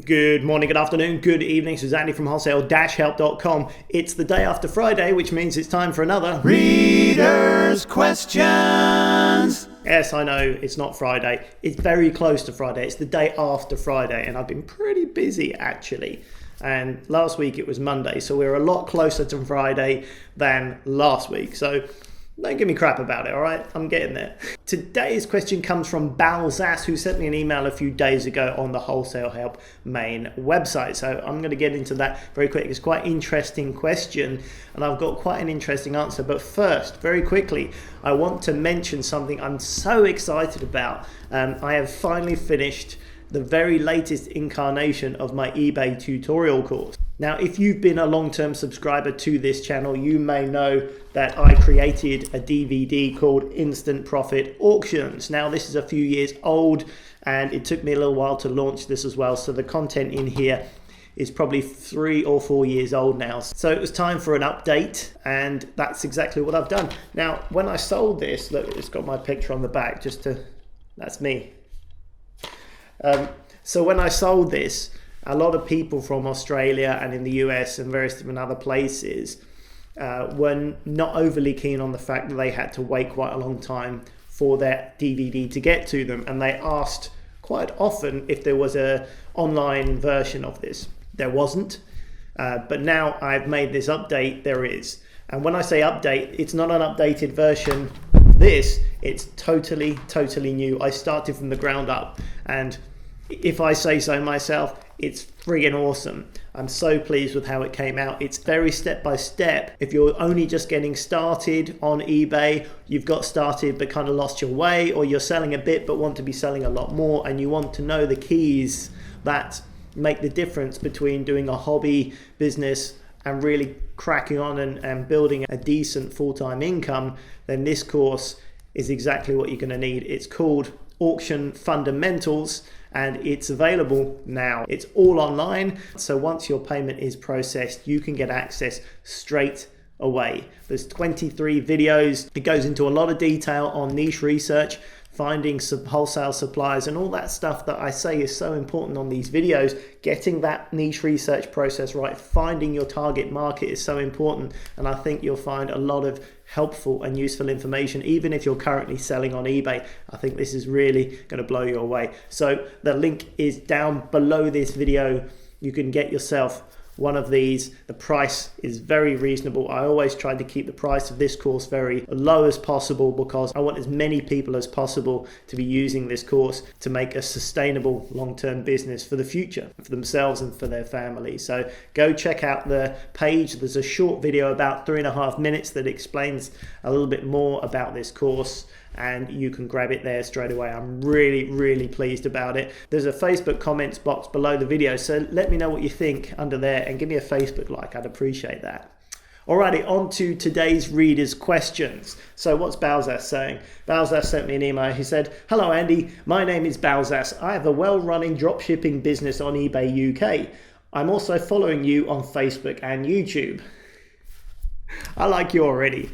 Good morning, good afternoon, good evening. This is Andy from wholesale-help.com. It's the day after Friday, which means it's time for another Reader's Questions. Yes, I know, it's not Friday. It's very close to Friday. It's the day after Friday, and I've been pretty busy actually. And last week it was Monday, so we're a lot closer to Friday than last week. So don't give me crap about it, all right? I'm getting there. Today's question comes from Balzas, who sent me an email a few days ago on the Wholesale Help main website. So I'm going to get into that very quick. It's quite an interesting question, and I've got quite an interesting answer. But first, very quickly, I want to mention something I'm so excited about. I have finally finished the very latest incarnation of my eBay tutorial course. Now, if you've been a long-term subscriber to this channel, you may know that I created a DVD called Instant Profit Auctions. Now, this is a few years old, and it took me a little while to launch this as well. So the content in here is probably 3 or 4 years old now. So it was time for an update, and that's exactly what I've done. Now, when I sold this, look, it's got my picture on the back, that's me. So when I sold this, a lot of people from Australia and in the US and various different other places were not overly keen on the fact that they had to wait quite a long time for their DVD to get to them. And they asked quite often if there was an online version of this. There wasn't, but now I've made this update, there is. And when I say update, it's not an updated version of this, it's totally new. I started from the ground up, and if I say so myself, it's friggin' awesome. I'm so pleased with how it came out. It's very step by step. If you're only just getting started on eBay, you've got started but kind of lost your way, or you're selling a bit but want to be selling a lot more, and you want to know the keys that make the difference between doing a hobby business and really cracking on and building a decent full-time income, then this course is exactly what you're going to need. It's called Auction Fundamentals, and it's available now. It's all online, so once your payment is processed, you can get access straight away. There's 23 videos. It goes into a lot of detail on niche research, finding some wholesale suppliers, and all that stuff that I say is so important on these videos. Getting that niche research process right, finding your target market is so important, and I think you'll find a lot of helpful and useful information even if you're currently selling on eBay. I think this is really going to blow you away. So the link is down below this video. You can get yourself one of these. The price is very reasonable. I always try to keep the price of this course very low as possible because I want as many people as possible to be using this course to make a sustainable long-term business for the future, for themselves and for their family. So go check out the page. There's a short video about 3.5 minutes that explains a little bit more about this course, and you can grab it there straight away. I'm really pleased about it. There's a Facebook comments box below the video, so let me know what you think under there and give me a Facebook like. I'd appreciate that. Alrighty, on to today's readers' questions. So what's Balzas saying? Balzas sent me an email. He said, "Hello Andy, my name is Balzas. I have a well-running dropshipping business on eBay UK. I'm also following you on Facebook and YouTube." I like you already.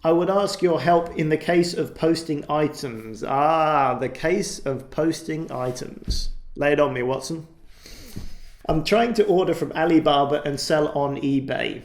"I would ask your help in the case of posting items." The case of posting items. Lay it on me, Watson. "I'm trying to order from Alibaba and sell on eBay.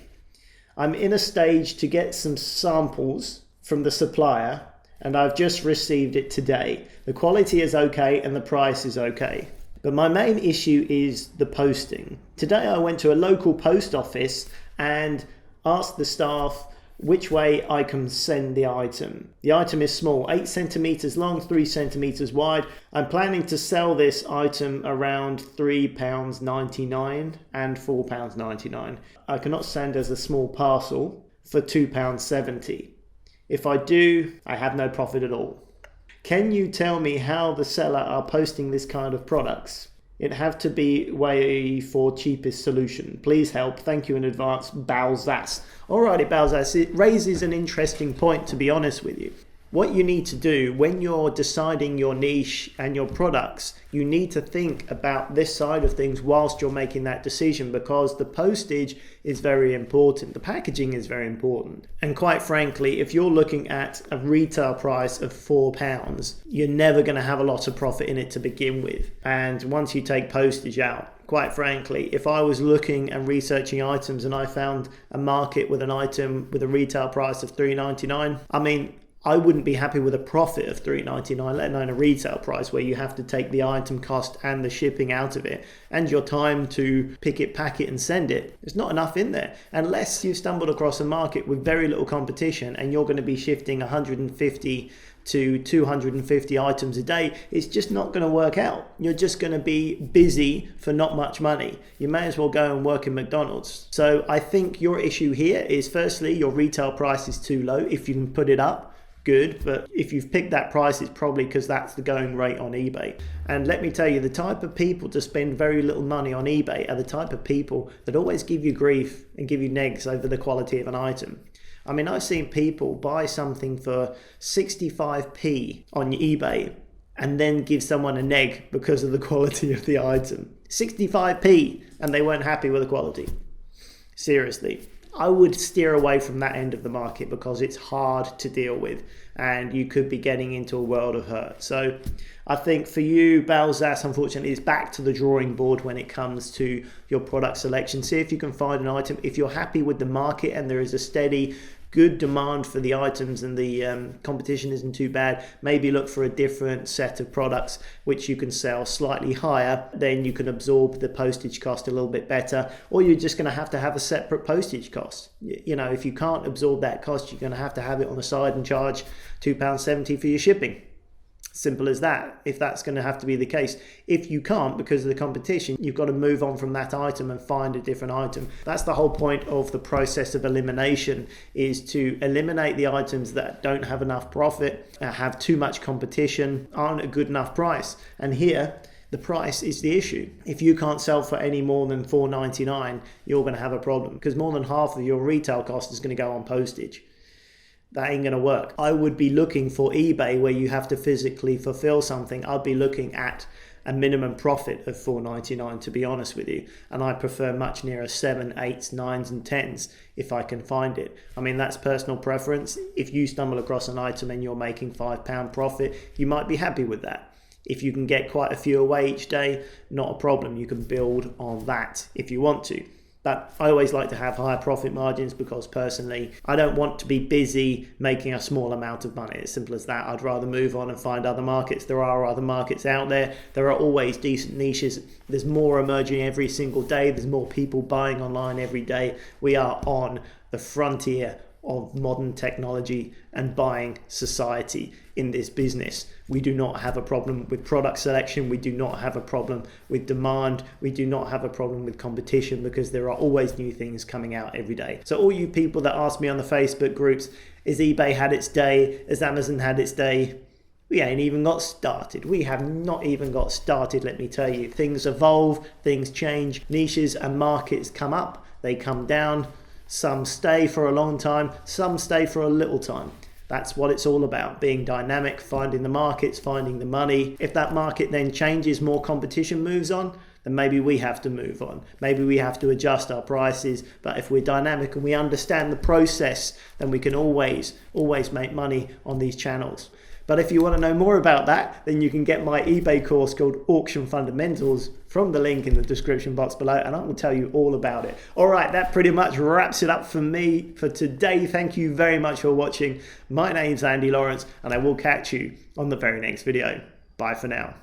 I'm in a stage to get some samples from the supplier, and I've just received it today. The quality is okay and the price is okay. But my main issue is the posting. Today I went to a local post office and asked the staff which way I can send the item. The item is small, 8 centimeters long, 3 centimeters wide. I'm planning to sell this item around £3.99 and £4.99. I cannot send as a small parcel for £2.70. If I do, I have no profit at all. Can you tell me how the seller are posting this kind of products? It have to be way for cheapest solution. Please help. Thank you in advance, Balzas." Alrighty, Balzas. It raises an interesting point, to be honest with you. What you need to do when you're deciding your niche and your products, you need to think about this side of things whilst you're making that decision, because the postage is very important. The packaging is very important. And quite frankly, if you're looking at a retail price of £4, you're never going to have a lot of profit in it to begin with. And once you take postage out, quite frankly, if I was looking and researching items and I found a market with an item with a retail price of £3.99, I mean, I wouldn't be happy with a profit of $3.99, let alone a retail price where you have to take the item cost and the shipping out of it and your time to pick it, pack it and send it. There's not enough in there. Unless you've stumbled across a market with very little competition and you're going to be shifting 150 to 250 items a day, it's just not going to work out. You're just going to be busy for not much money. You may as well go and work in McDonald's. So I think your issue here is, firstly, your retail price is too low. If you can put it up, good, but if you've picked that price, it's probably because that's the going rate on eBay. And let me tell you, the type of people to spend very little money on eBay are the type of people that always give you grief and give you negs over the quality of an item. I mean, I've seen people buy something for 65p on eBay and then give someone a neg because of the quality of the item. 65p, and they weren't happy with the quality. Seriously. I would steer away from that end of the market because it's hard to deal with and you could be getting into a world of hurt. So I think for you, Balzas, unfortunately, is back to the drawing board when it comes to your product selection. See if you can find an item. If you're happy with the market and there is a steady, good demand for the items and the competition isn't too bad, maybe look for a different set of products which you can sell slightly higher, then you can absorb the postage cost a little bit better, or you're just going to have a separate postage cost. You know, if you can't absorb that cost, you're going to have it on the side and charge £2.70 for your shipping. Simple as that, if that's going to have to be the case. If you can't because of the competition, you've got to move on from that item and find a different item. That's the whole point of the process of elimination, is to eliminate the items that don't have enough profit, have too much competition, aren't a good enough price. And here, the price is the issue. If you can't sell for any more than $4.99, you're going to have a problem because more than half of your retail cost is going to go on postage. That ain't going to work. I would be looking for eBay where you have to physically fulfill something. I'd be looking at a minimum profit of $4.99, to be honest with you. And I prefer much nearer 7, 8, 9 and 10s if I can find it. I mean, that's personal preference. If you stumble across an item and you're making £5 profit, you might be happy with that. If you can get quite a few away each day, not a problem. You can build on that if you want to. But I always like to have higher profit margins because personally, I don't want to be busy making a small amount of money. It's simple as that. I'd rather move on and find other markets. There are other markets out there. There are always decent niches. There's more emerging every single day. There's more people buying online every day. We are on the frontier of modern technology and buying society in this business. We do not have a problem with product selection. We do not have a problem with demand. We do not have a problem with competition because there are always new things coming out every day. So all you people that ask me on the Facebook groups, is eBay had its day? Has Amazon had its day? We ain't even got started. We have not even got started, let me tell you. Things evolve, things change, niches and markets come up, they come down. Some stay for a long time, some stay for a little time. That's what it's all about, being dynamic, finding the markets, finding the money. If that market then changes, more competition moves on, then maybe we have to move on. Maybe we have to adjust our prices. But if we're dynamic and we understand the process, then we can always make money on these channels. But if you want to know more about that, then you can get my eBay course called Auction Fundamentals from the link in the description box below, and I will tell you all about it. All right, that pretty much wraps it up for me for today. Thank you very much for watching. My name's Andy Lawrence, and I will catch you on the very next video. Bye for now.